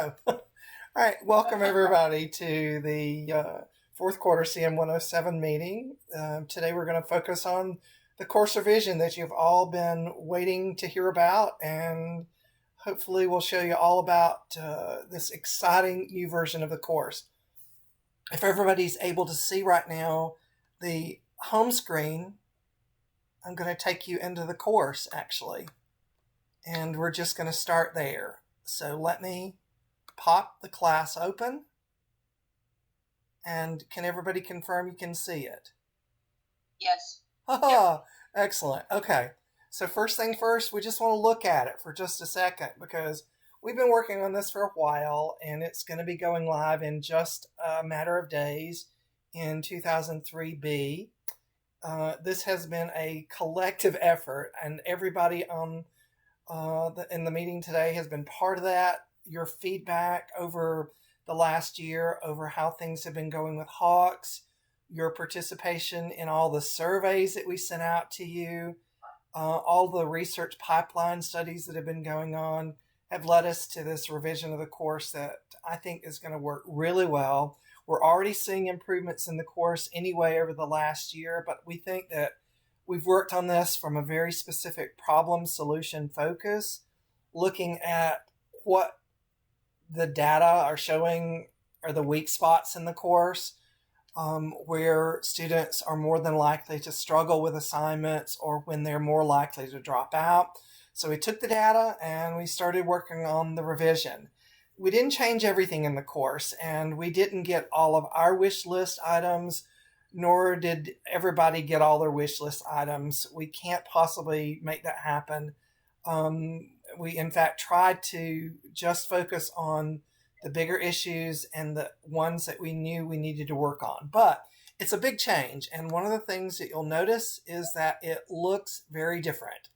go. All right, welcome everybody to the fourth quarter CM 107 meeting. Today we're going to focus on the course revision that you've all been waiting to hear about, and hopefully we'll show you all about this exciting new version of the course. If everybody's able to see right now the home screen, I'm going to take you into the course actually, and we're just going to start there. So let me pop the class open, and can everybody confirm you can see it? Yes. Haha, excellent. Okay, so first thing first, we just want to look at it for just a second because we've been working on this for a while, and it's going to be going live in just a matter of days in 2003B. This has been a collective effort, and everybody on in the meeting today has been part of that. Your feedback over the last year over how things have been going with Hawks, your participation in all the surveys that we sent out to you, all the research pipeline studies that have been going on have led us to this revision of the course that I think is going to work really well. We're already seeing improvements in the course anyway over the last year, but we think that we've worked on this from a very specific problem solution focus, looking at what the data are showing are the weak spots in the course, where students are more than likely to struggle with assignments or when they're more likely to drop out. So we took the data and we started working on the revision. We didn't change everything in the course, and we didn't get all of our wish list items, nor did everybody get all their wish list items. We can't possibly make that happen. We, in fact, tried to just focus on the bigger issues and the ones that we knew we needed to work on. But it's a big change, and one of the things that you'll notice is that it looks very different.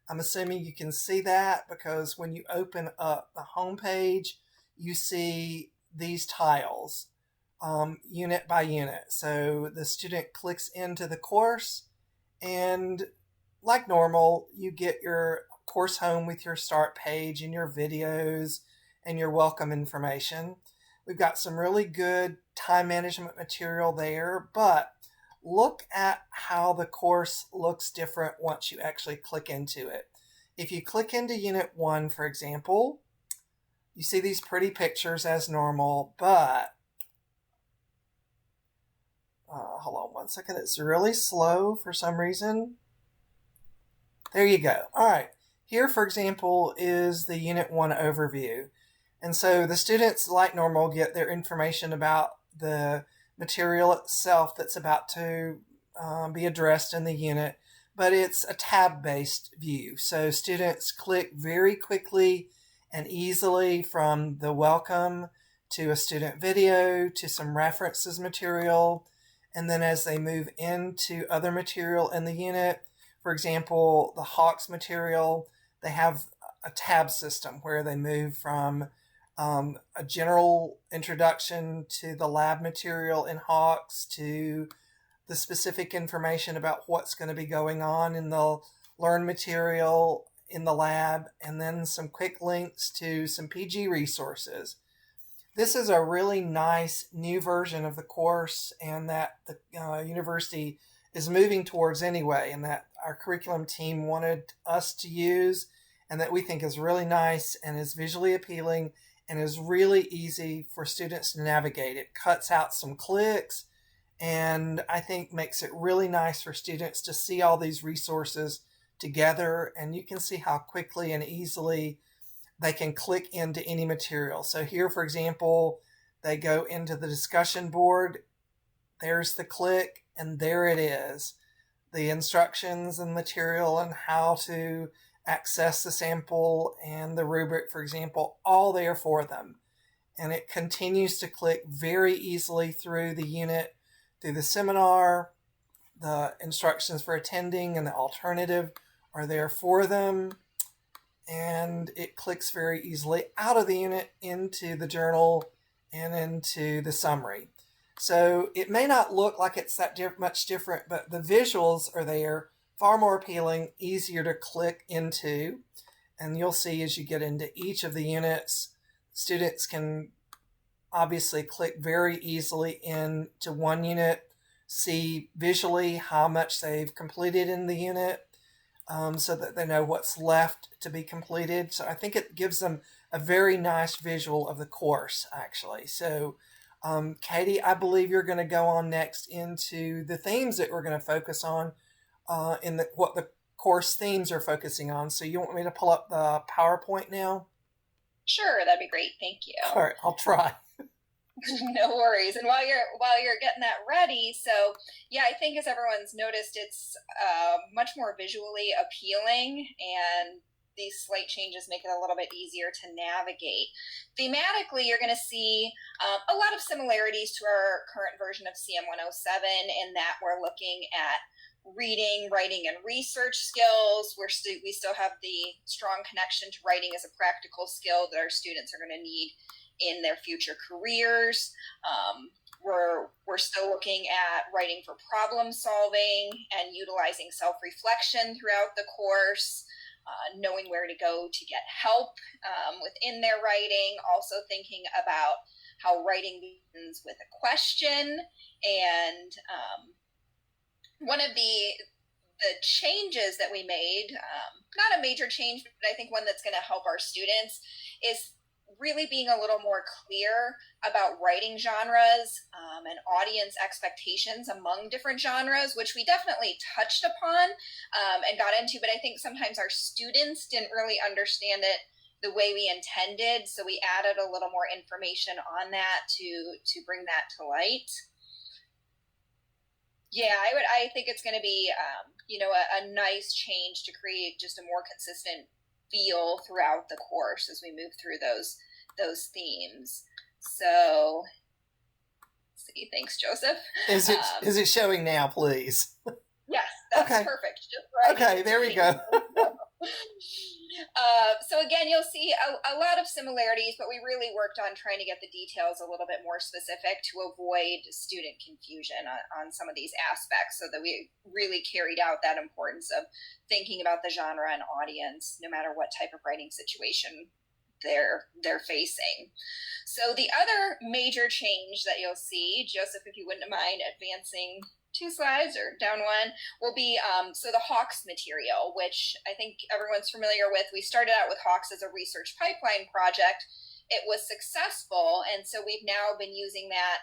I'm assuming you can see that because when you open up the home page, you see these tiles. Unit by unit. So the student clicks into the course, and like normal, you get your course home with your start page and your videos and your welcome information. We've got some really good time management material there, but look at how the course looks different once you actually click into it. If you click into Unit 1, for example, you see these pretty pictures as normal, but hold on one second. It's really slow for some reason. There you go. All right. Here, for example, is the Unit 1 overview. And so the students, like normal, get their information about the material itself that's about to be addressed in the unit, but it's a tab-based view. So students click very quickly and easily from the welcome to a student video to some references material. And then as they move into other material in the unit, for example, the Hawks material, they have a tab system where they move from a general introduction to the lab material in Hawks to the specific information about what's going to be going on in the Learn material in the lab, and then some quick links to some PG resources. This is a really nice new version of the course, and that the university is moving towards anyway, and that our curriculum team wanted us to use, and that we think is really nice and is visually appealing and is really easy for students to navigate. It cuts out some clicks, and I think makes it really nice for students to see all these resources together, and you can see how quickly and easily they can click into any material. So here, for example, they go into the discussion board. There's the click, and there it is. The instructions and material and how to access the sample and the rubric, for example, all there for them. And it continues to click very easily through the unit, through the seminar. The instructions for attending and the alternative are there for them. And it clicks very easily out of the unit into the journal and into the summary. So it may not look like it's that much different, but the visuals are there, far more appealing, easier to click into. And you'll see as you get into each of the units, students can obviously click very easily into one unit, see visually how much they've completed in the unit, so that they know what's left to be completed. So I think it gives them a very nice visual of the course, actually. So, Katie, I believe you're going to go on next into the themes that we're going to focus on, what the course themes are focusing on. So you want me to pull up the PowerPoint now? Sure, that'd be great. Thank you. All right, I'll try. No worries. And while you're getting that ready, so yeah, I think as everyone's noticed, it's much more visually appealing, and these slight changes make it a little bit easier to navigate. Thematically, you're going to see a lot of similarities to our current version of CM 107 in that we're looking at reading, writing, and research skills. We still have the strong connection to writing as a practical skill that our students are going to need in their future careers. We're still looking at writing for problem solving and utilizing self-reflection throughout the course, knowing where to go to get help within their writing, also thinking about how writing begins with a question. And one of the changes that we made, not a major change, but I think one that's going to help our students, is really being a little more clear about writing genres and audience expectations among different genres, which we definitely touched upon and got into, but I think sometimes our students didn't really understand it the way we intended, so we added a little more information on that to bring that to light. Yeah, I think it's going to be a nice change to create just a more consistent feel throughout the course as we move through those themes. So, let's see. Thanks, Joseph. Is it showing now, please? Yes, that's okay. Perfect. Just right. Okay, there we go. So again, you'll see a lot of similarities, but we really worked on trying to get the details a little bit more specific to avoid student confusion on some of these aspects, so that we really carried out that importance of thinking about the genre and audience, no matter what type of writing situation they're facing. So the other major change that you'll see, Joseph, if you wouldn't mind advancing 2 slides or down one, will be so the Hawks material, which I think everyone's familiar with. We started out with Hawks as a research pipeline project. It was successful, and so we've now been using that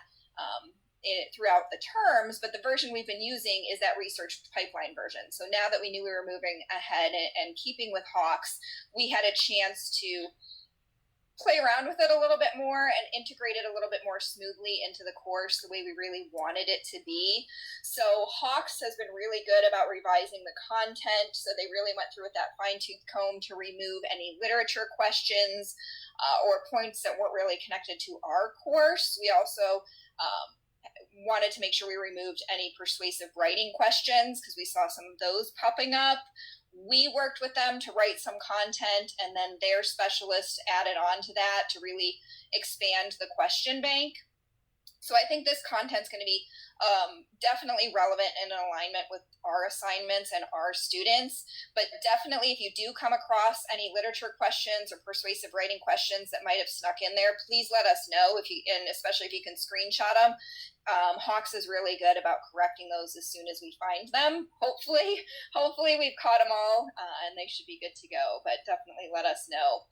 throughout the terms, but the version we've been using is that research pipeline version. So now that we knew we were moving ahead and keeping with Hawks, we had a chance to play around with it a little bit more and integrate it a little bit more smoothly into the course the way we really wanted it to be. So Hawks has been really good about revising the content. So they really went through with that fine-tooth comb to remove any literature questions or points that weren't really connected to our course. We also wanted to make sure we removed any persuasive writing questions because we saw some of those popping up. We worked with them to write some content, and then their specialists added on to that to really expand the question bank. So I think this content's going to be definitely relevant and in alignment with our assignments and our students. But definitely, if you do come across any literature questions or persuasive writing questions that might have snuck in there, please let us know, and especially if you can screenshot them. Hawks is really good about correcting those as soon as we find them. Hopefully we've caught them all, and they should be good to go, but definitely let us know.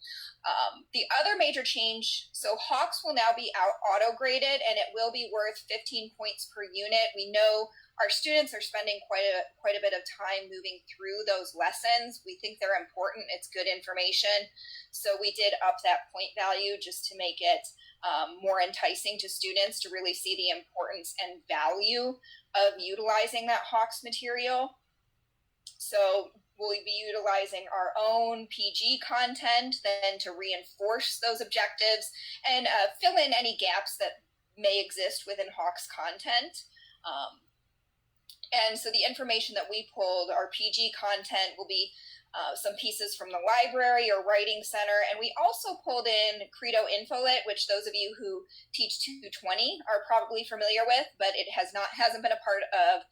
The other major change, so Hawks will now be auto-graded, and it will be worth 15 points per unit. We know our students are spending quite a bit of time moving through those lessons. We think they're important. It's good information. So we did up that point value just to make it more enticing to students to really see the importance and value of utilizing that Hawks material. So we'll be utilizing our own PG content then to reinforce those objectives and fill in any gaps that may exist within Hawks content. And so the information that we pulled, our PG content, will be some pieces from the library or writing center. And we also pulled in Credo Infolit, which those of you who teach 220 are probably familiar with, but it hasn't been a part of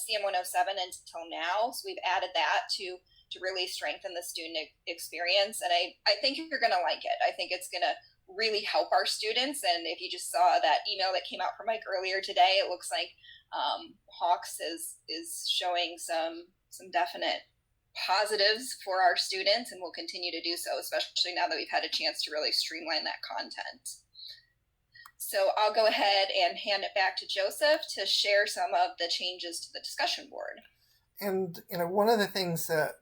CM 107 until now. So we've added that to really strengthen the student experience. And I think you're going to like it. I think it's going to really help our students. And if you just saw that email that came out from Mike earlier today, it looks like Hawks is showing some definite positives for our students, and will continue to do so, especially now that we've had a chance to really streamline that content. So I'll go ahead and hand it back to Joseph to share some of the changes to the discussion board. And, one of the things that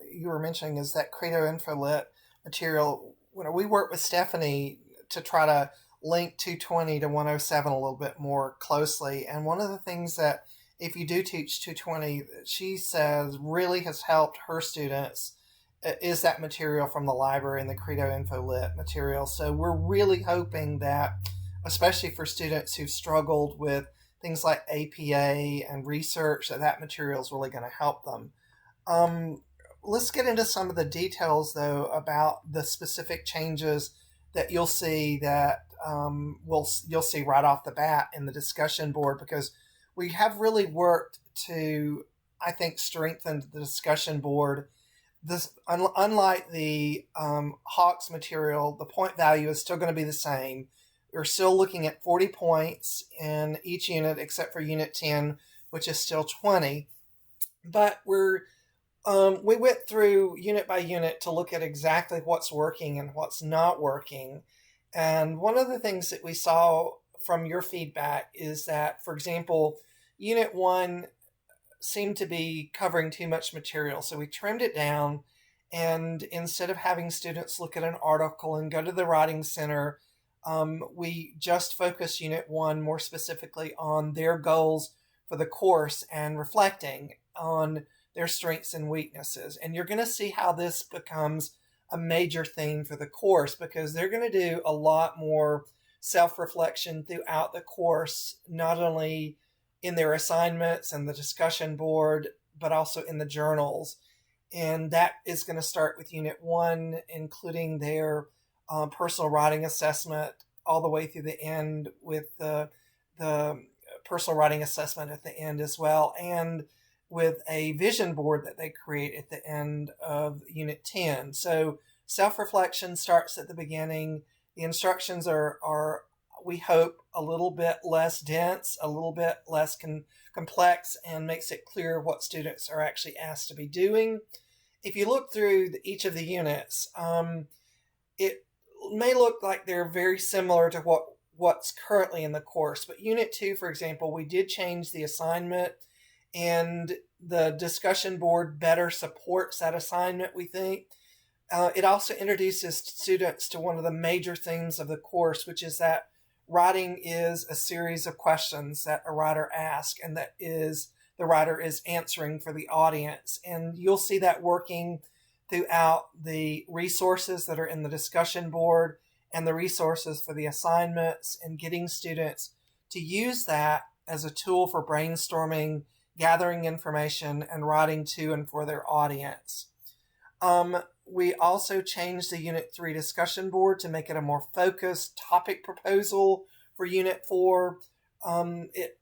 you were mentioning is that Credo InfoLit material. We work with Stephanie to try to link 220 to 107 a little bit more closely. And one of the things that, if you do teach 220, she says really has helped her students is that material from the library and the Credo InfoLit material. So we're really hoping that, especially for students who've struggled with things like APA and research, that material is really going to help them. Let's get into some of the details, though, about the specific changes that you'll see that you'll see right off the bat in the discussion board, because we have really worked to, I think, strengthen the discussion board. This, unlike the Hawks material, the point value is still going to be the same. We're still looking at 40 points in each unit except for Unit 10, which is still 20. But we went through unit by unit to look at exactly what's working and what's not working. And one of the things that we saw from your feedback is that, for example, Unit 1 seemed to be covering too much material. So we trimmed it down, and instead of having students look at an article and go to the Writing Center, we just focused Unit 1 more specifically on their goals for the course and reflecting on their strengths and weaknesses. And you're going to see how this becomes a major theme for the course, because they're going to do a lot more self-reflection throughout the course, not only in their assignments and the discussion board, but also in the journals. And that is going to start with Unit 1, including their personal writing assessment all the way through the end, with the personal writing assessment at the end as well, and with a vision board that they create at the end of Unit 10. So self-reflection starts at the beginning. The instructions are we hope, a little bit less dense, a little bit less complex, and makes it clear what students are actually asked to be doing. If you look through each of the units, it may look like they're very similar to what's currently in the course. But Unit 2, for example, we did change the assignment, and the discussion board better supports that assignment, we think. It also introduces students to one of the major themes of the course, which is that writing is a series of questions that a writer asks, and that is the writer is answering for the audience. And you'll see that working throughout the resources that are in the discussion board and the resources for the assignments, and getting students to use that as a tool for brainstorming, gathering information, and writing to and for their audience. We also changed the Unit 3 discussion board to make it a more focused topic proposal for Unit 4. It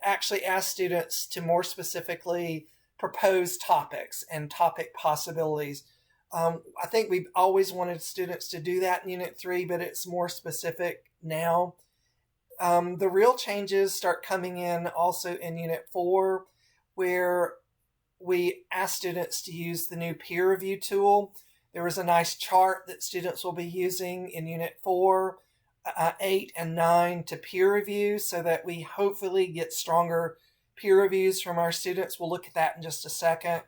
actually asked students to more specifically propose topics and topic possibilities. I think we've always wanted students to do that in Unit 3, but it's more specific now. The real changes start coming in also in Unit 4, where we asked students to use the new peer review tool. There was a nice chart that students will be using in Unit 4, 8, and 9 to peer review, so that we hopefully get stronger peer reviews from our students. We'll look at that in just a second.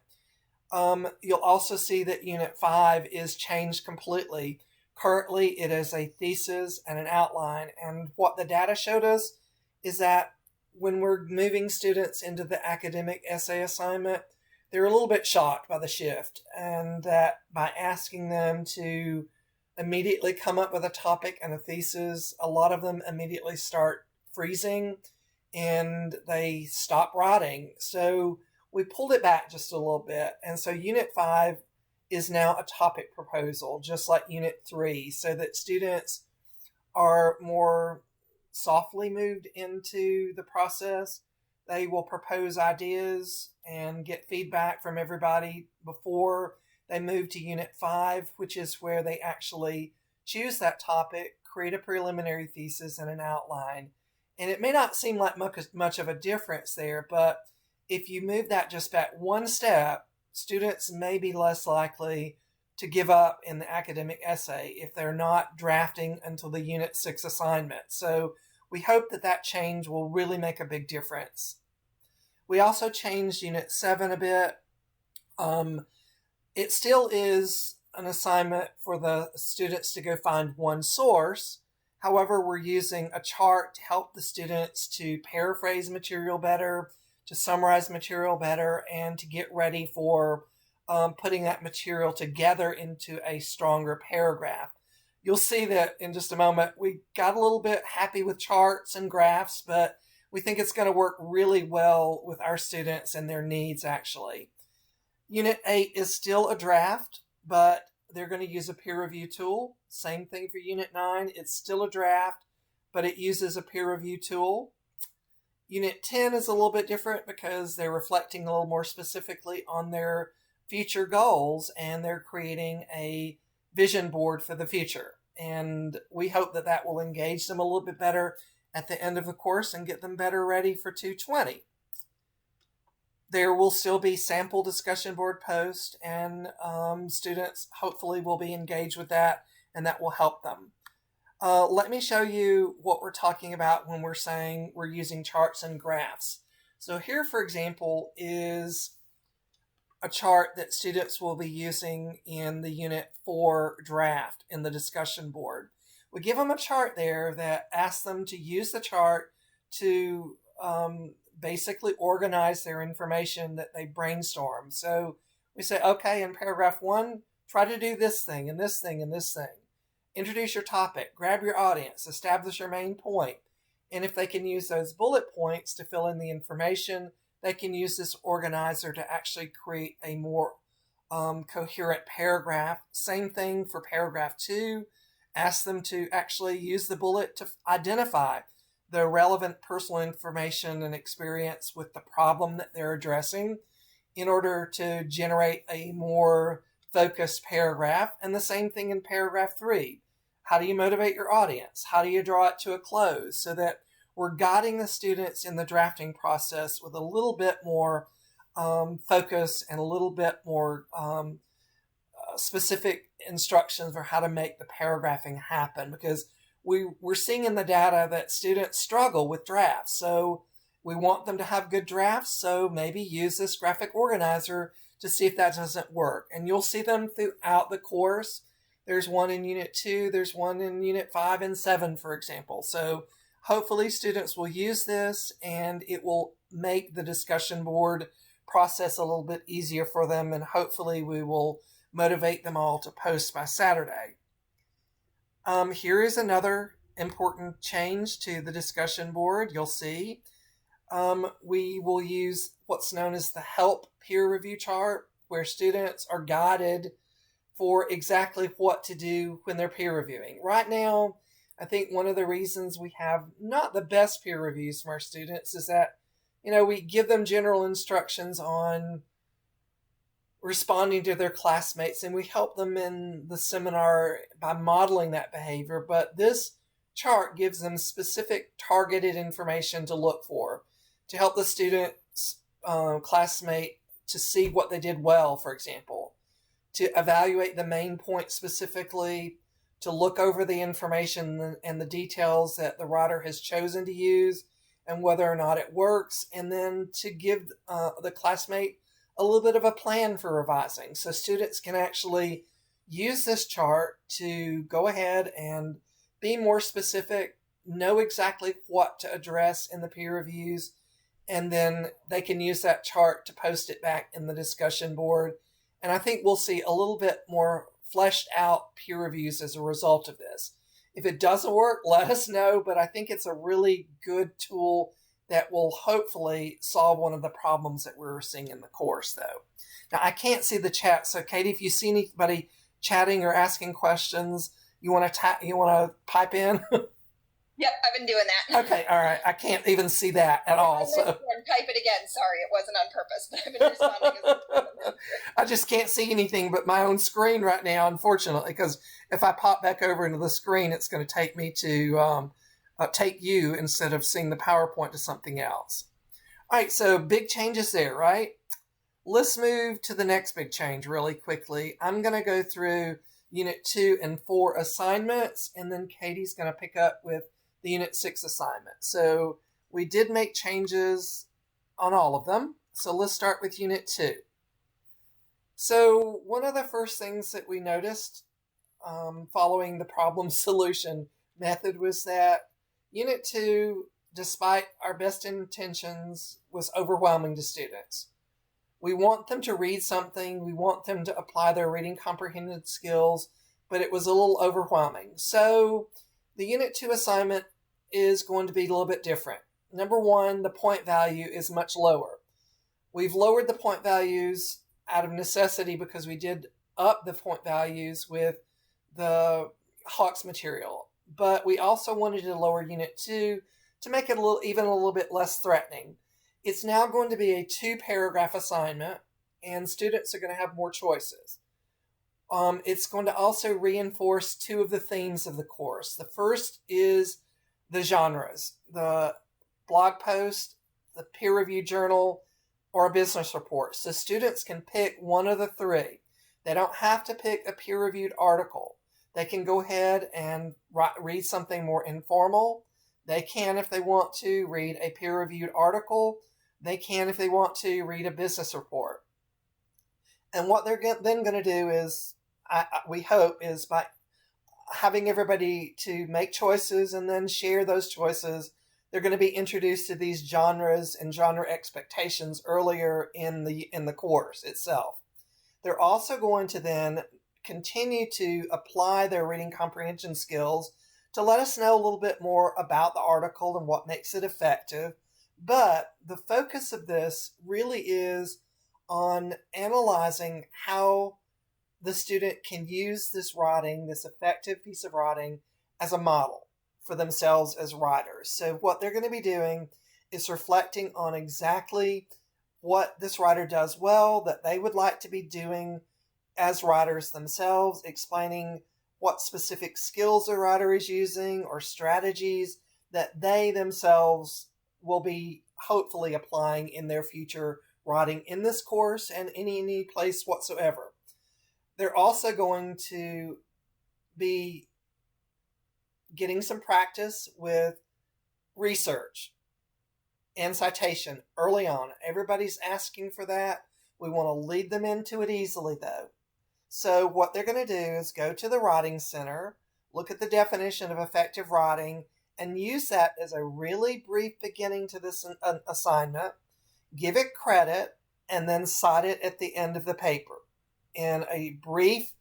You'll also see that Unit 5 is changed completely. Currently, it is a thesis and an outline. And what the data showed us is that when we're moving students into the academic essay assignment, they're a little bit shocked by the shift, and that by asking them to immediately come up with a topic and a thesis, a lot of them immediately start freezing and they stop writing. So we pulled it back just a little bit. And so Unit 5 is now a topic proposal, just like Unit 3, so that students are more softly moved into the process. They will propose ideas and get feedback from everybody before they move to Unit 5, which is where they actually choose that topic, create a preliminary thesis and an outline. And it may not seem like much of a difference there, but if you move that just back one step, students may be less likely to give up in the academic essay if they're not drafting until the Unit 6 assignment. So we hope that that change will really make a big difference. We also changed Unit 7 a bit. It still is an assignment for the students to go find one source. However, we're using a chart to help the students to paraphrase material better, to summarize material better, and to get ready for putting that material together into a stronger paragraph. You'll see that in just a moment. We got a little bit happy with charts and graphs, but we think it's going to work really well with our students and their needs, actually. Unit 8 is still a draft, but they're going to use a peer review tool. Same thing for Unit 9. It's still a draft, but it uses a peer review tool. Unit 10 is a little bit different because they're reflecting a little more specifically on their future goals, and they're creating a vision board for the future. And we hope that that will engage them a little bit better at the end of the course and get them better ready for 220. There will still be sample discussion board posts, and students hopefully will be engaged with that, and that will help them. Let me show you what we're talking about when we're saying we're using charts and graphs. So here, for example, is a chart that students will be using in the Unit 4 draft in the discussion board. We give them a chart there that asks them to use the chart to basically organize their information that they brainstorm. So we say, okay, in paragraph 1, try to do this thing and this thing and this thing. Introduce your topic, grab your audience, establish your main point. And if they can use those bullet points to fill in the information, they can use this organizer to actually create a more coherent paragraph. Same thing for paragraph 2. Ask them to actually use the bullet to identify the relevant personal information and experience with the problem that they're addressing in order to generate a more focused paragraph. And the same thing in paragraph 3. How do you motivate your audience? How do you draw it to a close so that we're guiding the students in the drafting process with a little bit more focus and a little bit more specific instructions for how to make the paragraphing happen, because we're seeing in the data that students struggle with drafts. So we want them to have good drafts, so maybe use this graphic organizer to see if that doesn't work. And you'll see them throughout the course. There's one in Unit 2, there's one in Unit 5 and 7, for example. So hopefully students will use this, and it will make the discussion board process a little bit easier for them, and hopefully we will motivate them all to post by Saturday. Here is another important change to the discussion board. You'll see we will use what's known as the help peer review chart, where students are guided for exactly what to do when they're peer reviewing. Right now, I think one of the reasons we have not the best peer reviews from our students is that, we give them general instructions on responding to their classmates, and we help them in the seminar by modeling that behavior. But this chart gives them specific targeted information to look for, to help the student's classmate to see what they did well, for example, to evaluate the main point specifically, to look over the information and the details that the writer has chosen to use and whether or not it works, and then to give the classmate a little bit of a plan for revising. So students can actually use this chart to go ahead and be more specific, know exactly what to address in the peer reviews, and then they can use that chart to post it back in the discussion board. And I think we'll see a little bit more fleshed out peer reviews as a result of this. If it doesn't work, let us know, but I think it's a really good tool that will hopefully solve one of the problems that we're seeing in the course, though. Now, I can't see the chat, so Katie, if you see anybody chatting or asking questions, you want to pipe in? Yep, I've been doing that. Okay, all right. I can't even see that at all. So Type it again. Sorry, it wasn't on purpose, but I've been responding. I just can't see anything but my own screen right now, unfortunately, because if I pop back over into the screen, it's going to take me to take you instead of seeing the PowerPoint to something else. All right, so big changes there, right? Let's move to the next big change really quickly. I'm going to go through Unit 2 and 4 assignments, and then Katie's going to pick up with the Unit 6 assignment. So we did make changes on all of them. So let's start with Unit 2. So one of the first things that we noticed following the problem solution method was that Unit 2, despite our best intentions, was overwhelming to students. We want them to read something, we want them to apply their reading comprehension skills, but it was a little overwhelming. So the Unit 2 assignment is going to be a little bit different. Number one, the point value is much lower. We've lowered the point values out of necessity because we did up the point values with the Hawks material. But we also wanted to lower Unit 2 to make it even a little bit less threatening. It's now going to be a 2-paragraph assignment, and students are going to have more choices. It's going to also reinforce 2 of the themes of the course. The first is the genres, the blog post, the peer-reviewed journal, or a business report. So students can pick one of the 3. They don't have to pick a peer-reviewed article. They can go ahead and read something more informal. They can, if they want to, read a peer-reviewed article. They can, if they want to, read a business report. And what they're then going to do is, we hope, is by having everybody to make choices and then share those choices, they're going to be introduced to these genres and genre expectations earlier in the course itself. They're also going to then continue to apply their reading comprehension skills to let us know a little bit more about the article and what makes it effective. But the focus of this really is on analyzing how the student can use this writing, this effective piece of writing, as a model for themselves as writers. So what they're going to be doing is reflecting on exactly what this writer does well, that they would like to be doing as writers themselves, explaining what specific skills the writer is using or strategies that they themselves will be hopefully applying in their future writing in this course and any place whatsoever. They're also going to be getting some practice with research and citation early on. Everybody's asking for that. We want to lead them into it easily, though. So what they're going to do is go to the Writing Center, look at the definition of effective writing, and use that as a really brief beginning to this assignment, give it credit, and then cite it at the end of the paper in a brief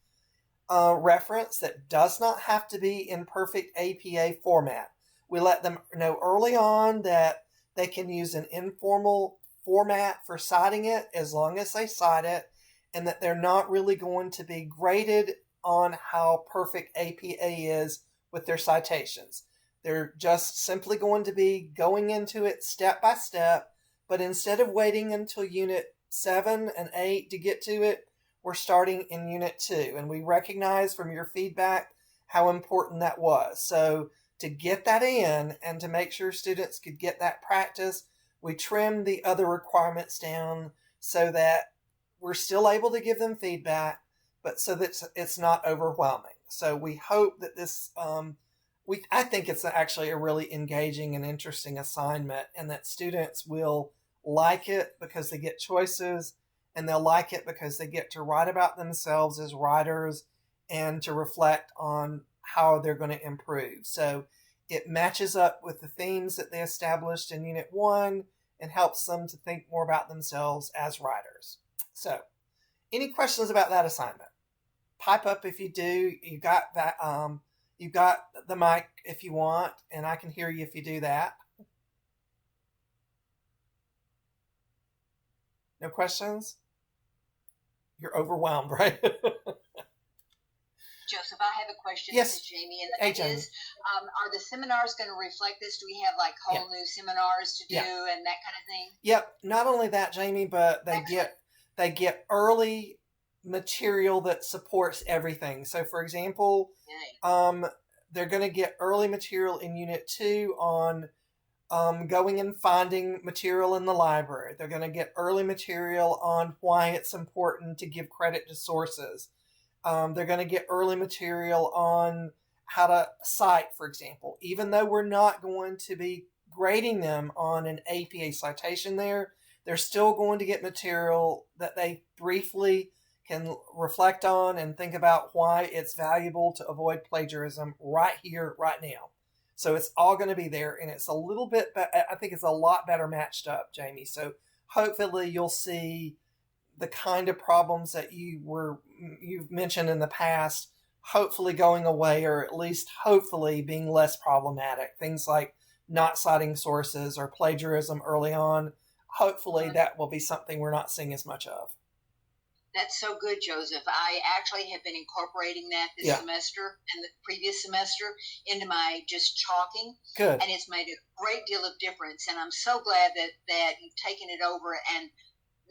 reference that does not have to be in perfect APA format. We let them know early on that they can use an informal format for citing it as long as they cite it, and that they're not really going to be graded on how perfect APA is with their citations. They're just simply going to be going into it step by step, but instead of waiting until Unit 7 and 8 to get to it, we're starting in Unit 2. And we recognize from your feedback how important that was. So to get that in and to make sure students could get that practice, we trimmed the other requirements down so that we're still able to give them feedback, but so that it's not overwhelming. So we hope that this, I think it's actually a really engaging and interesting assignment, and that students will like it because they get choices, and they'll like it because they get to write about themselves as writers and to reflect on how they're going to improve. So it matches up with the themes that they established in Unit 1 and helps them to think more about themselves as writers. So, any questions about that assignment? Pipe up if you do. You got that. You got the mic if you want, and I can hear you if you do that. No questions? You're overwhelmed, right? Joseph, I have a question. Yes. This is Jamie, and Hey, that Jamie. is, are the seminars going to reflect this? Do we have like whole new seminars to do and that kind of thing? Yep. Not only that, Jamie, but Excellent. they get early material that supports everything. So, for example, Yay. they're going to get early material in Unit 2 on going and finding material in the library. They're going to get early material on why it's important to give credit to sources. They're going to get early material on how to cite, for example. Even though we're not going to be grading them on an APA citation there, they're still going to get material that they briefly can reflect on and think about why it's valuable to avoid plagiarism right here, right now. So it's all going to be there, and it's a little bit, I think it's a lot better matched up, Jamie. So hopefully you'll see the kind of problems that you've mentioned in the past, hopefully going away, or at least hopefully being less problematic. Things like not citing sources or plagiarism early on. Hopefully that will be something we're not seeing as much of. That's so good, Joseph. I actually have been incorporating that this semester and the previous semester into my just chalking. Good. And it's made a great deal of difference. And I'm so glad that you've taken it over and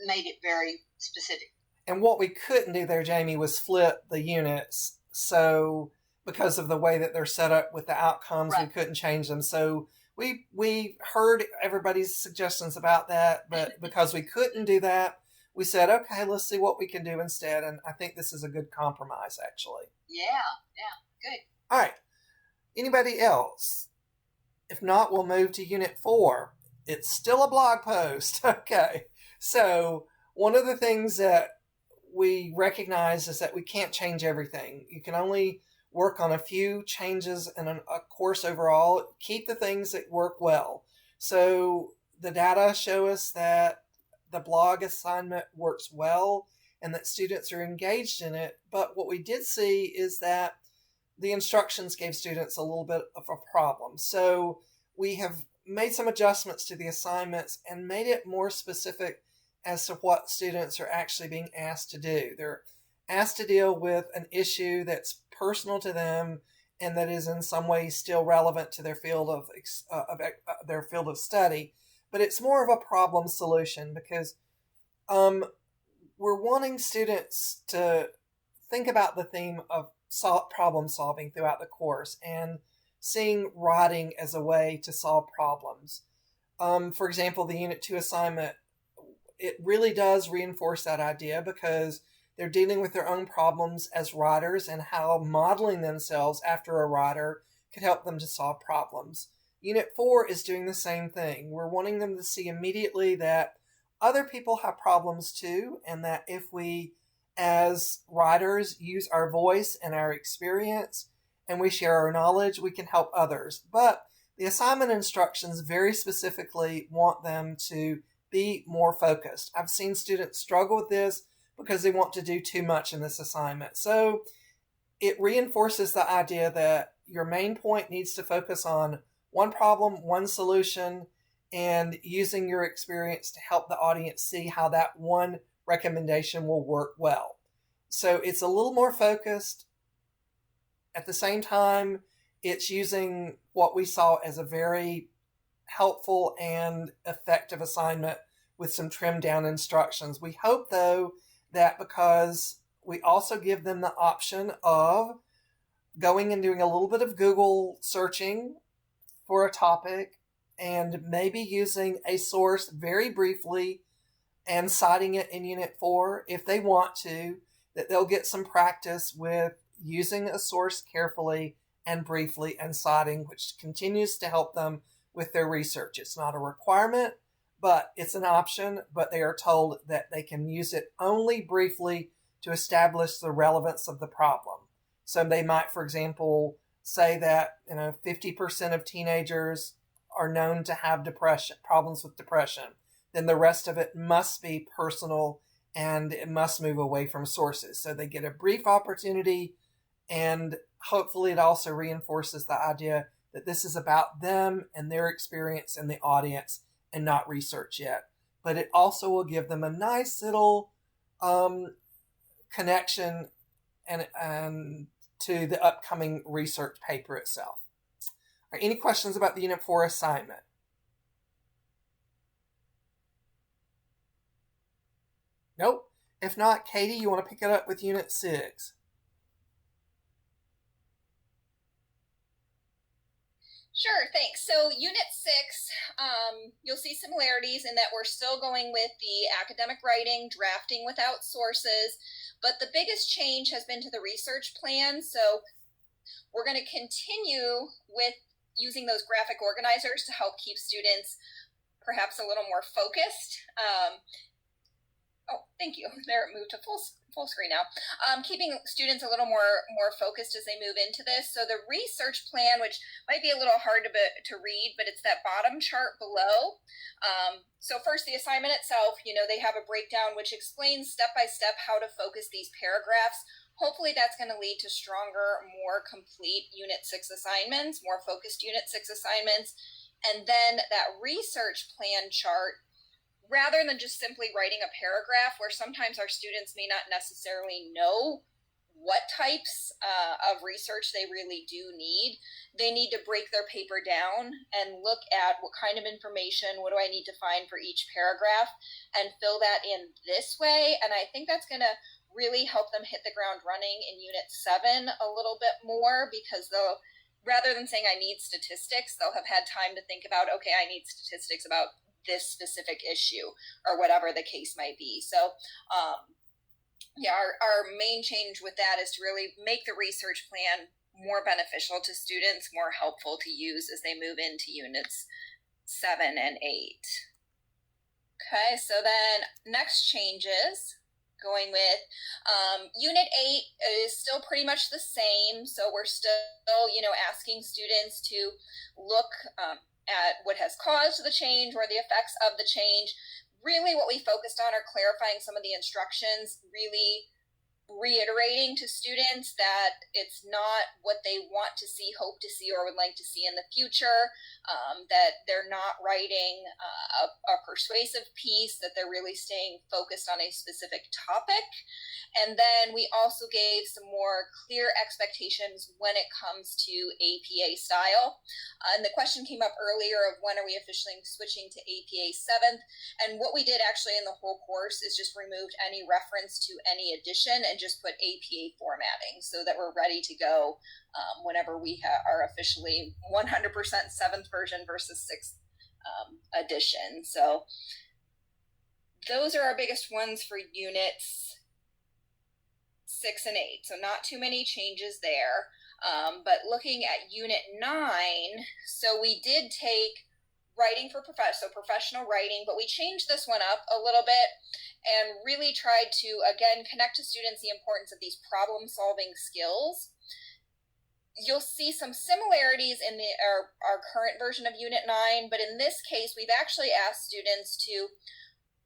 made it very specific. And what we couldn't do there, Jamie, was flip the units. So because of the way that they're set up with the outcomes, we couldn't change them. So we heard everybody's suggestions about that, but because we couldn't do that, we said, okay, let's see what we can do instead. And I think this is a good compromise, actually. Yeah, good. All right. Anybody else? If not, we'll move to Unit 4. It's still a blog post. Okay. So one of the things that we recognize is that we can't change everything. You can only work on a few changes in a course overall. Keep the things that work well. So the data show us that the blog assignment works well and that students are engaged in it. But what we did see is that the instructions gave students a little bit of a problem. So we have made some adjustments to the assignments and made it more specific as to what students are actually being asked to do. They're asked to deal with an issue that's personal to them and that is in some way still relevant to their field of study. But it's more of a problem solution because we're wanting students to think about the theme of problem solving throughout the course and seeing writing as a way to solve problems. For example, the Unit 2 assignment, it really does reinforce that idea because they're dealing with their own problems as writers and how modeling themselves after a writer could help them to solve problems. Unit 4 is doing the same thing. We're wanting them to see immediately that other people have problems too, and that if we, as writers, use our voice and our experience, and we share our knowledge, we can help others. But the assignment instructions very specifically want them to be more focused. I've seen students struggle with this because they want to do too much in this assignment. So it reinforces the idea that your main point needs to focus on one problem, one solution, and using your experience to help the audience see how that one recommendation will work well. So it's a little more focused. At the same time, it's using what we saw as a very helpful and effective assignment with some trimmed down instructions. We hope, though, that because we also give them the option of going and doing a little bit of Google searching for a topic and maybe using a source very briefly and citing it in Unit 4 if they want to, that they'll get some practice with using a source carefully and briefly and citing, which continues to help them with their research. It's not a requirement, but it's an option, but they are told that they can use it only briefly to establish the relevance of the problem. So they might, for example, say that 50% of teenagers are known to have problems with depression. Then the rest of it must be personal and it must move away from sources. So they get a brief opportunity, and hopefully it also reinforces the idea that this is about them and their experience in the audience and not research yet. But it also will give them a nice little connection and to the upcoming research paper itself. All right, any questions about the Unit 4 assignment? Nope. If not, Katie, you want to pick it up with Unit 6? Sure, thanks. So Unit 6, you'll see similarities in that we're still going with the academic writing, drafting without sources, but the biggest change has been to the research plan. So we're going to continue with using those graphic organizers to help keep students perhaps a little more focused. Oh, thank you. There, it moved to full screen now. Keeping students a little more focused as they move into this. So the research plan, which might be a little hard to read, but it's that bottom chart below. So first, the assignment itself, they have a breakdown which explains step by step how to focus these paragraphs. Hopefully that's going to lead to stronger, more complete Unit 6 assignments, more focused Unit 6 assignments. And then that research plan chart, rather than just simply writing a paragraph where sometimes our students may not necessarily know what types of research they really do need, they need to break their paper down and look at what kind of information, what do I need to find for each paragraph, and fill that in this way. And I think that's going to really help them hit the ground running in Unit 7 a little bit more, because they'll, rather than saying I need statistics, they'll have had time to think about, okay, I need statistics about this specific issue or whatever the case might be. So our main change with that is to really make the research plan more beneficial to students, more helpful to use as they move into Units 7 and 8. Okay, so then next changes, going with Unit 8 is still pretty much the same. So we're still, asking students to look at what has caused the change or the effects of the change. Really what we focused on are clarifying some of the instructions, really reiterating to students that it's not what they want to see, hope to see, or would like to see in the future, that they're not writing a persuasive piece, that they're really staying focused on a specific topic. And then we also gave some more clear expectations when it comes to APA style. And the question came up earlier of when are we officially switching to APA 7th? And what we did actually in the whole course is just removed any reference to any edition and just put APA formatting so that we're ready to go whenever we are officially 100% 7th version versus 6th edition. So those are our biggest ones for Units 6 and 8. So not too many changes there. But looking at Unit 9, so we did take writing for professional writing, but we changed this one up a little bit and really tried to, again, connect to students the importance of these problem-solving skills. You'll see some similarities in our current version of Unit 9, but in this case, we've actually asked students to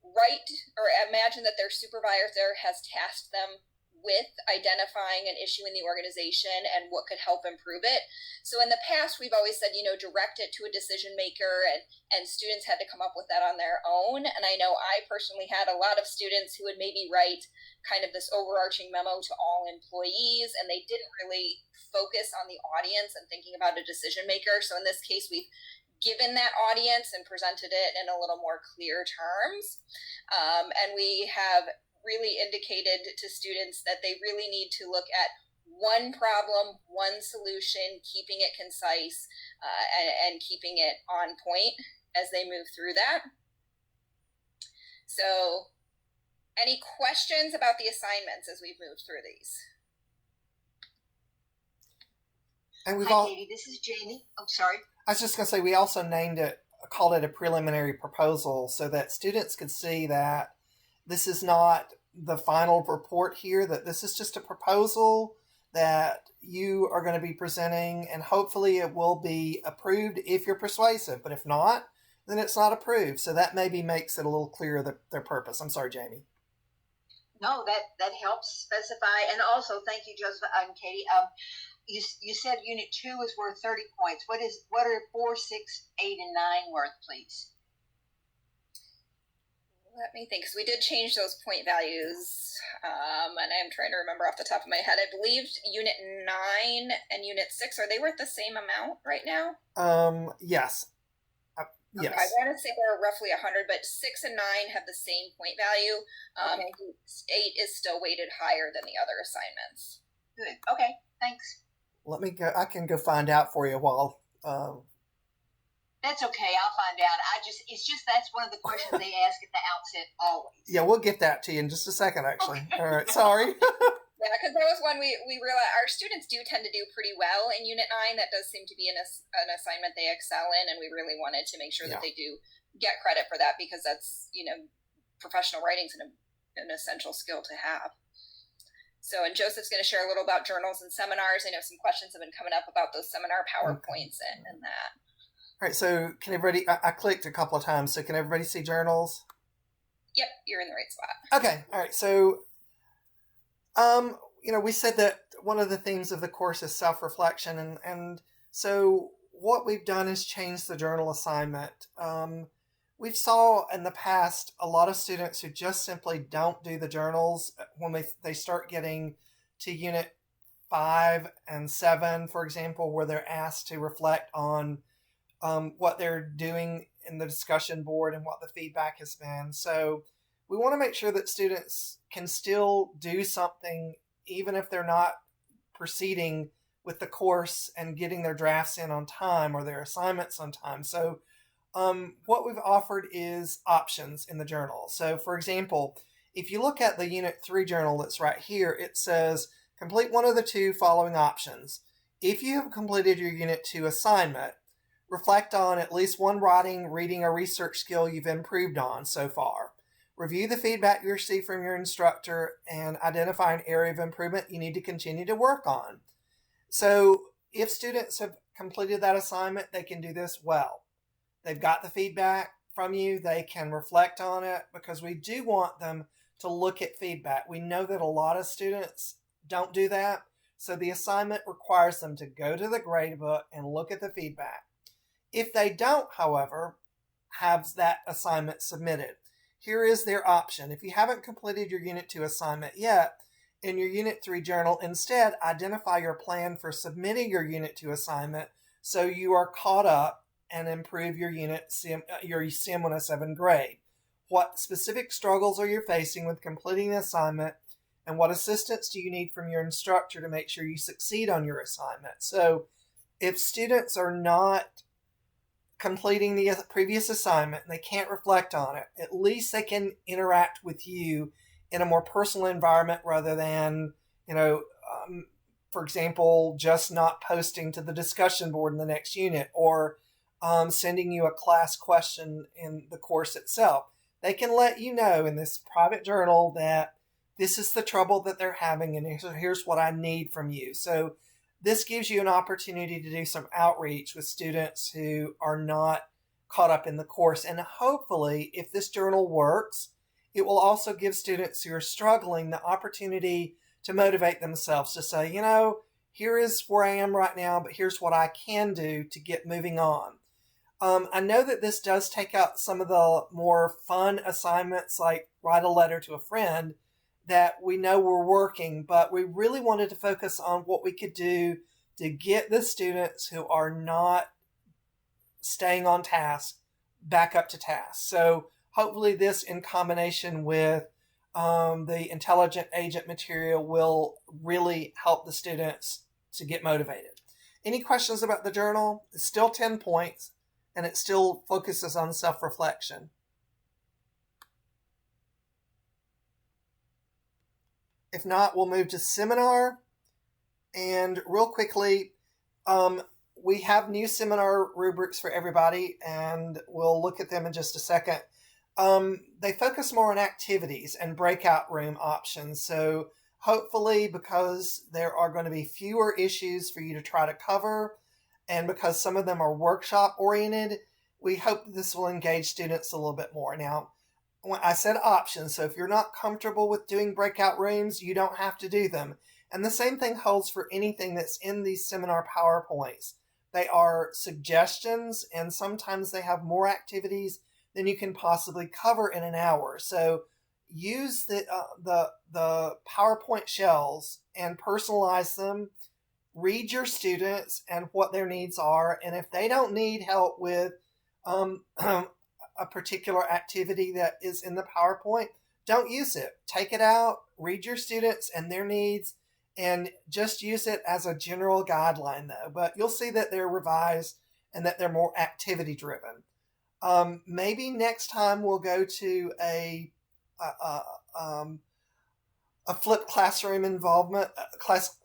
write or imagine that their supervisor has tasked them with identifying an issue in the organization and what could help improve it. So in the past, we've always said, direct it to a decision maker, and students had to come up with that on their own. And I know I personally had a lot of students who would maybe write kind of this overarching memo to all employees, and they didn't really focus on the audience and thinking about a decision maker. So in this case, we've given that audience and presented it in a little more clear terms. And we have really indicated to students that they really need to look at one problem, one solution, keeping it concise and keeping it on point as they move through that. So any questions about the assignments as we've moved through these? And Hi, Katie, this is Jamie. I'm sorry. I was just going to say, we also called it a preliminary proposal so that students could see that this is not the final report here, that this is just a proposal that you are going to be presenting, and hopefully it will be approved if you're persuasive. But if not, then it's not approved. So that maybe makes it a little clearer their purpose. I'm sorry, Jamie. No, that helps specify. And also, thank you, Joseph and Katie. You said Unit 2 is worth 30 points. What are 4, 6, 8, and 9 worth, please? Let me think, because we did change those point values, and I'm trying to remember off the top of my head. I believe Unit 9 and Unit 6, are they worth the same amount right now? Yes. Okay, Yes. I want to say they're roughly 100, but 6 and 9 have the same point value. Okay. 8 is still weighted higher than the other assignments. Good. Okay. Thanks. Let me go. I can go find out for you while. That's okay. I'll find out. It's just that's one of the questions they ask at the outset always. Yeah, we'll get that to you in just a second, actually. Okay. All right. Sorry. Yeah, because that was one we realized our students do tend to do pretty well in Unit 9. That does seem to be an assignment they excel in, and we really wanted to make sure that they do get credit for that, because that's, professional writing's an essential skill to have. So, and Joseph's going to share a little about journals and seminars. I know some questions have been coming up about those seminar PowerPoints and that. All right, so can everybody, I clicked a couple of times, so can everybody see journals? Yep, you're in the right spot. Okay, all right, so, we said that one of the themes of the course is self-reflection, and so what we've done is change the journal assignment. We've saw in the past a lot of students who just simply don't do the journals when they start getting to Unit 5 and 7, for example, where they're asked to reflect on what they're doing in the discussion board and what the feedback has been. So we want to make sure that students can still do something even if they're not proceeding with the course and getting their drafts in on time or their assignments on time. So what we've offered is options in the journal. So for example, if you look at the Unit 3 journal that's right here, it says complete one of the two following options. If you have completed your Unit 2 assignment, reflect on at least one writing, reading, or research skill you've improved on so far. Review the feedback you receive from your instructor and identify an area of improvement you need to continue to work on. So if students have completed that assignment, they can do this well. They've got the feedback from you. They can reflect on it, because we do want them to look at feedback. We know that a lot of students don't do that. So the assignment requires them to go to the gradebook and look at the feedback. If they don't, however, have that assignment submitted, here is their option. If you haven't completed your Unit 2 assignment yet, in your Unit 3 journal, instead identify your plan for submitting your Unit 2 assignment so you are caught up and improve your your CM 107 grade. What specific struggles are you facing with completing the assignment, and what assistance do you need from your instructor to make sure you succeed on your assignment? So if students are not completing the previous assignment and they can't reflect on it, at least they can interact with you in a more personal environment rather than, for example, just not posting to the discussion board in the next unit, or sending you a class question in the course itself. They can let you know in this private journal that this is the trouble that they're having and here's what I need from you. So this gives you an opportunity to do some outreach with students who are not caught up in the course. And hopefully, if this journal works, it will also give students who are struggling the opportunity to motivate themselves to say, here is where I am right now, but here's what I can do to get moving on. I know that this does take out some of the more fun assignments, like write a letter to a friend, that we know we're working, but we really wanted to focus on what we could do to get the students who are not staying on task back up to task. So hopefully this, in combination with the intelligent agent material, will really help the students to get motivated. Any questions about the journal? It's still 10 points, and it still focuses on self-reflection. If not, we'll move to seminar. And real quickly, we have new seminar rubrics for everybody, and we'll look at them in just a second. They focus more on activities and breakout room options. So hopefully, because there are going to be fewer issues for you to try to cover, and because some of them are workshop oriented, we hope this will engage students a little bit more. Now, when I said options, so if you're not comfortable with doing breakout rooms, you don't have to do them. And the same thing holds for anything that's in these seminar PowerPoints. They are suggestions, and sometimes they have more activities than you can possibly cover in an hour. So use the PowerPoint shells and personalize them. Read your students and what their needs are, and if they don't need help with a particular activity that is in the PowerPoint, don't use it. Take it out, read your students and their needs, and just use it as a general guideline, though. But you'll see that they're revised and that they're more activity driven. Maybe next time we'll go to a flipped classroom involvement,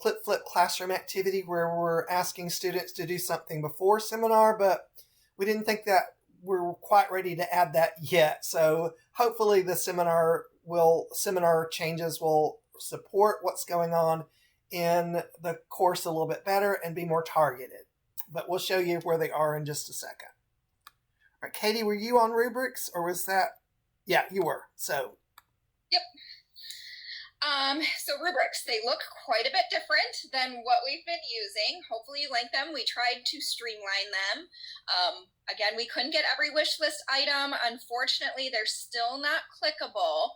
flipped classroom activity where we're asking students to do something before seminar, but we didn't think that we're quite ready to add that yet. So hopefully the seminar changes will support what's going on in the course a little bit better and be more targeted. But we'll show you where they are in just a second. All right, Katie, were you on rubrics or was that? Yeah, you were. So. Yep. So rubrics, they look quite a bit different than what we've been using. Hopefully you like them. We tried to streamline them. Again, we couldn't get every wish list item. Unfortunately, they're still not clickable,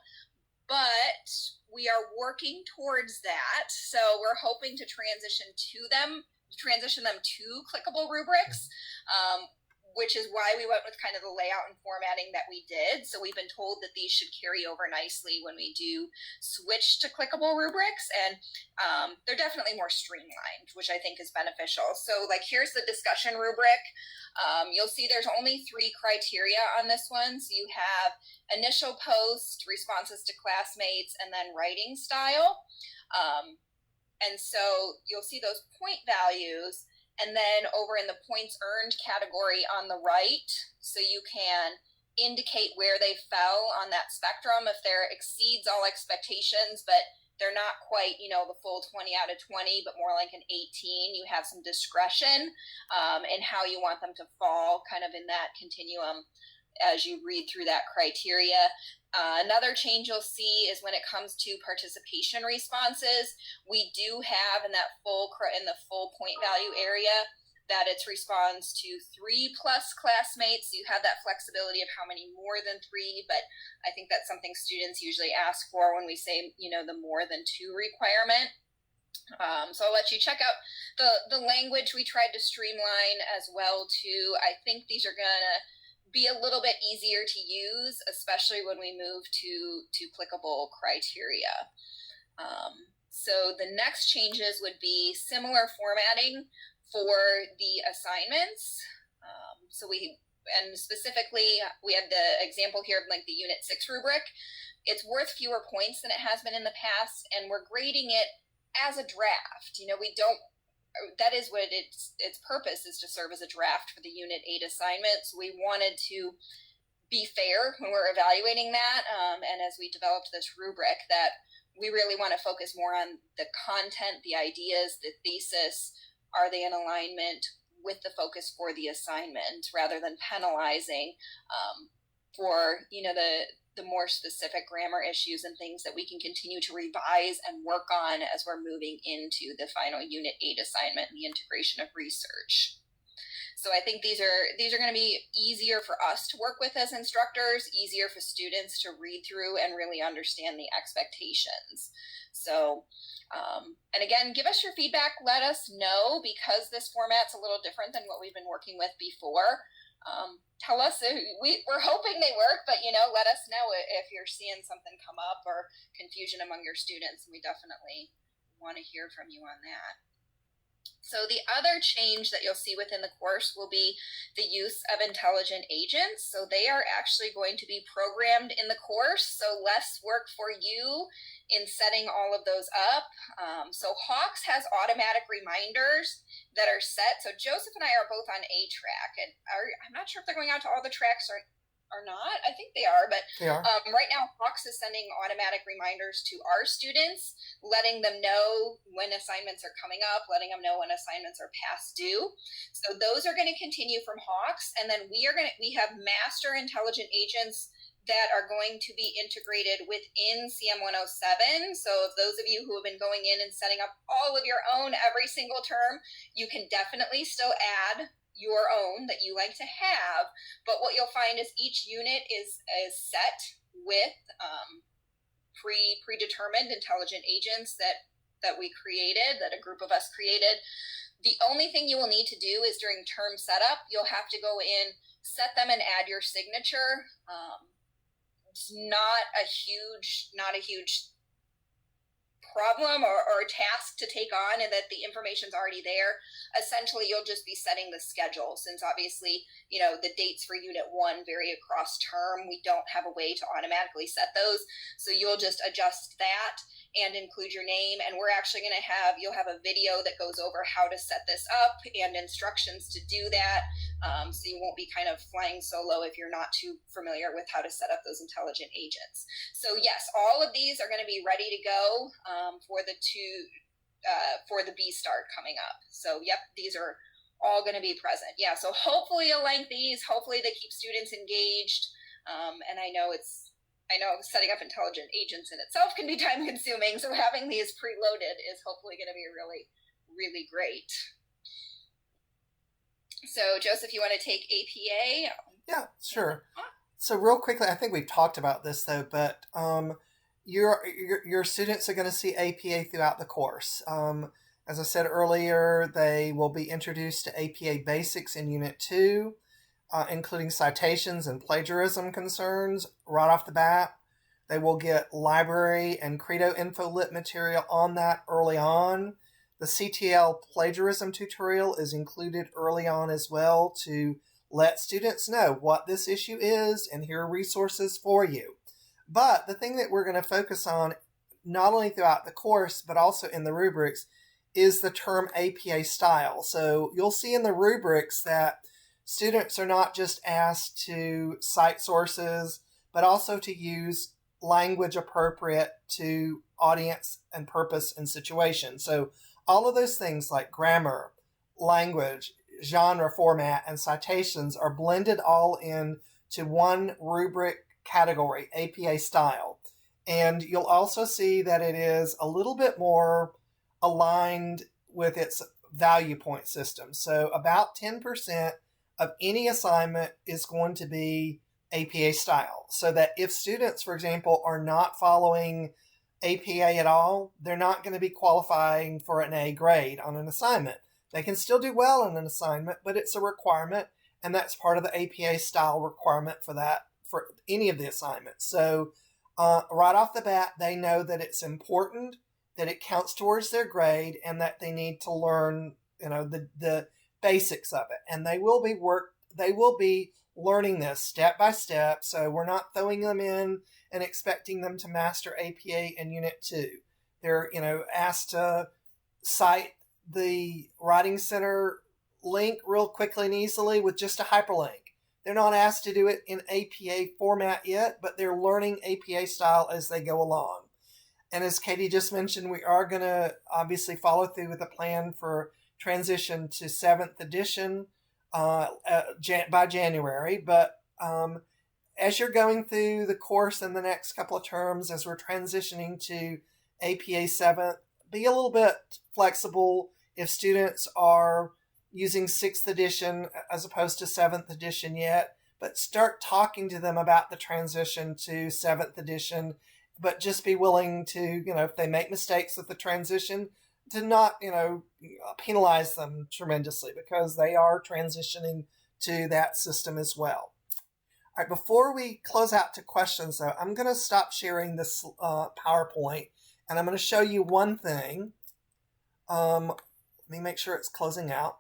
but we are working towards that. So we're hoping to transition them to clickable rubrics. Which is why we went with kind of the layout and formatting that we did. So we've been told that these should carry over nicely when we do switch to clickable rubrics, and they're definitely more streamlined, which I think is beneficial. So like here's the discussion rubric. You'll see there's only 3 criteria on this one. So you have initial post, responses to classmates, and then writing style. And so you'll see those point values. And then over in the points earned category on the right, so you can indicate where they fell on that spectrum. If there exceeds all expectations, but they're not quite, the full 20 out of 20, but more like an 18, you have some discretion in how you want them to fall kind of in that continuum as you read through that criteria. Another change you'll see is when it comes to participation responses, we do have in the full point value area that it's responds to 3+ classmates. So you have that flexibility of how many more than 3, but I think that's something students usually ask for when we say, the more than 2 requirement. So I'll let you check out the language we tried to streamline as well too. I think these are gonna be a little bit easier to use, especially when we move to clickable criteria. So the next changes would be similar formatting for the assignments. Specifically, we have the example here of like the Unit 6 rubric. It's worth fewer points than it has been in the past, and we're grading it as a draft. That is what its purpose is, to serve as a draft for the Unit 8 assignment. So we wanted to be fair when we're evaluating that. And as we developed this rubric, that we really want to focus more on the content, the ideas, the thesis. Are they in alignment with the focus for the assignment, rather than penalizing for, the more specific grammar issues and things that we can continue to revise and work on as we're moving into the final Unit 8 assignment and the integration of research. So I think these are going to be easier for us to work with as instructors, easier for students to read through and really understand the expectations. So, and again, give us your feedback. Let us know, because this format's a little different than what we've been working with before. Tell us, we're hoping they work, but let us know if you're seeing something come up or confusion among your students. We definitely want to hear from you on that. So the other change that you'll see within the course will be the use of intelligent agents. So they are actually going to be programmed in the course, so less work for you in setting all of those up. So Hawks has automatic reminders that are set. So Joseph and I are both on a track, and I'm not sure if they're going out to all the tracks or not. I think they are, but They are. Right now Hawks is sending automatic reminders to our students, letting them know when assignments are coming up, letting them know when assignments are past due. So those are going to continue from Hawks, and then we have master intelligent agents that are going to be integrated within CM107. So if those of you who have been going in and setting up all of your own every single term, you can definitely still add your own that you like to have. But what you'll find is each unit is set with predetermined intelligent agents that we created, that a group of us created. The only thing you will need to do is during term setup, you'll have to go in, set them, and add your signature. It's not a huge problem or task to take on, and that the information's already there. Essentially, you'll just be setting the schedule, since obviously, the dates for Unit 1 vary across term. We don't have a way to automatically set those. So you'll just adjust that and include your name. And we're actually you'll have a video that goes over how to set this up and instructions to do that. So you won't be kind of flying solo if you're not too familiar with how to set up those intelligent agents. So yes, all of these are going to be ready to go for the B start coming up. So yep, these are all going to be present. Yeah, so hopefully you'll like these. Hopefully they keep students engaged. And I know setting up intelligent agents in itself can be time consuming. So having these preloaded is hopefully going to be really, really great. So Joseph, you want to take APA? Yeah, sure. So real quickly, I think we've talked about this though, but your students are going to see APA throughout the course. As I said earlier, they will be introduced to APA basics in Unit 2, including citations and plagiarism concerns right off the bat. They will get library and Credo InfoLit material on that early on. The CTL plagiarism tutorial is included early on as well to let students know what this issue is, and here are resources for you. But the thing that we're going to focus on, not only throughout the course, but also in the rubrics, is the term APA style. So you'll see in the rubrics that students are not just asked to cite sources, but also to use language appropriate to audience and purpose and situation. So all of those things like grammar, language, genre, format, and citations are blended all into one rubric category, APA style. And you'll also see that it is a little bit more aligned with its value point system. So about 10% of any assignment is going to be APA style. So that if students, for example, are not following APA at all, they're not going to be qualifying for an A grade on an assignment. They can still do well on an assignment, but it's a requirement, and that's part of the APA style requirement for any of the assignments. So right off the bat, they know that it's important, that it counts towards their grade, and that they need to learn, the basics of it. And they will be learning this step by step. So we're not throwing them in and expecting them to master APA in Unit 2. They're, asked to cite the Writing Center link real quickly and easily with just a hyperlink. They're not asked to do it in APA format yet, but they're learning APA style as they go along. And as Katie just mentioned, we are going to obviously follow through with a plan for transition to 7th edition by January. But as you're going through the course in the next couple of terms, as we're transitioning to APA 7th, be a little bit flexible if students are using 6th edition as opposed to 7th edition yet, but start talking to them about the transition to 7th edition, but just be willing to, if they make mistakes with the transition, to not, penalize them tremendously, because they are transitioning to that system as well. All right, before we close out to questions, though, I'm going to stop sharing this PowerPoint, and I'm going to show you one thing. Let me make sure it's closing out.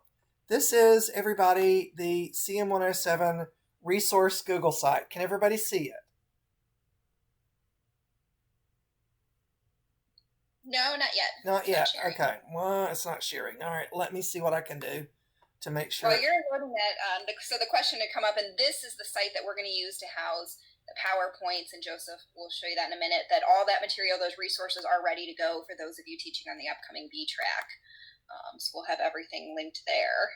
This is, everybody, the CM107 resource Google site. Can everybody see it? No, not yet. Not yet. Okay. Well, it's not sharing. All right. Let me see what I can do to make sure. Well, you're loading that. So the question to come up, and this is the site that we're going to use to house the PowerPoints, and Joseph will show you that in a minute, that all that material, those resources are ready to go for those of you teaching on the upcoming B track. So we'll have everything linked there.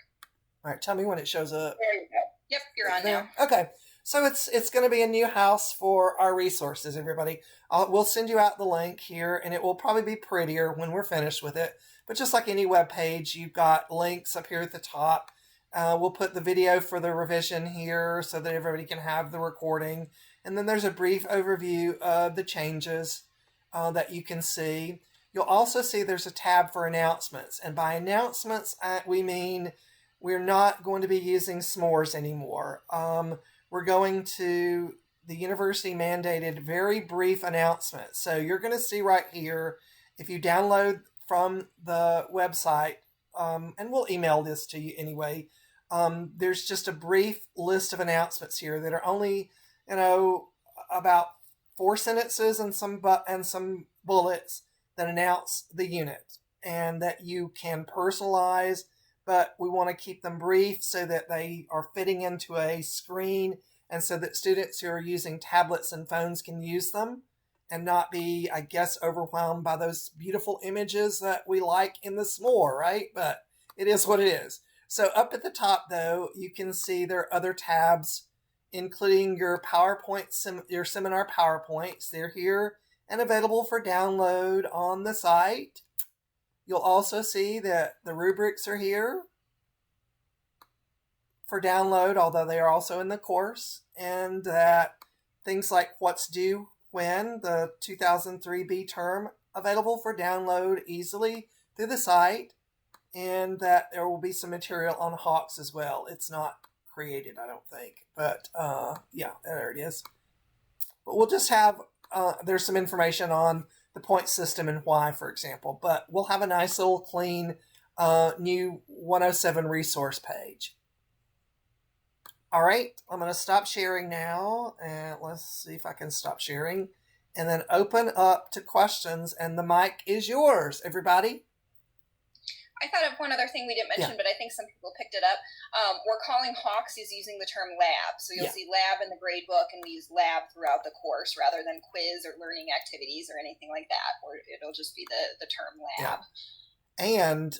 All right. Tell me when it shows up. There you go. Yep. You're on now. Okay. So it's going to be a new house for our resources, everybody. We'll send you out the link here, and it will probably be prettier when we're finished with it. But just like any web page, you've got links up here at the top We'll put the video for the revision here so that everybody can have the recording. And then there's a brief overview of the changes that you can see. You'll also see there's a tab for announcements. And by announcements, we mean we're not going to be using s'mores anymore. We're going to the university mandated very brief announcements. So you're going to see right here, if you download from the website, and we'll email this to you anyway, there's just a brief list of announcements here that are only, about 4 sentences and some bullets that announce the unit and that you can personalize, but we want to keep them brief so that they are fitting into a screen and so that students who are using tablets and phones can use them and not be, I guess, overwhelmed by those beautiful images that we like in the s'more, right? But it is what it is. So up at the top, though, you can see there are other tabs, including your PowerPoint, your seminar PowerPoints. They're here and available for download on the site. You'll also see that the rubrics are here for download, although they are also in the course, and that things like what's due when, the 2003 B term, available for download easily through the site, and that there will be some material on Hawks as well. It's not created, I don't think, but yeah, there it is. But we'll just have, there's some information on the point system and why, for example, but we'll have a nice little clean new 107 resource page. All right, I'm going to stop sharing now, and let's see if I can stop sharing, and then open up to questions, and the mic is yours, everybody. I thought of one other thing we didn't mention, but I think some people picked it up. We're calling Hawks is using the term lab. So you'll see lab in the grade book, and we use lab throughout the course rather than quiz or learning activities or anything like that. Or it'll just be the term lab. Yeah. And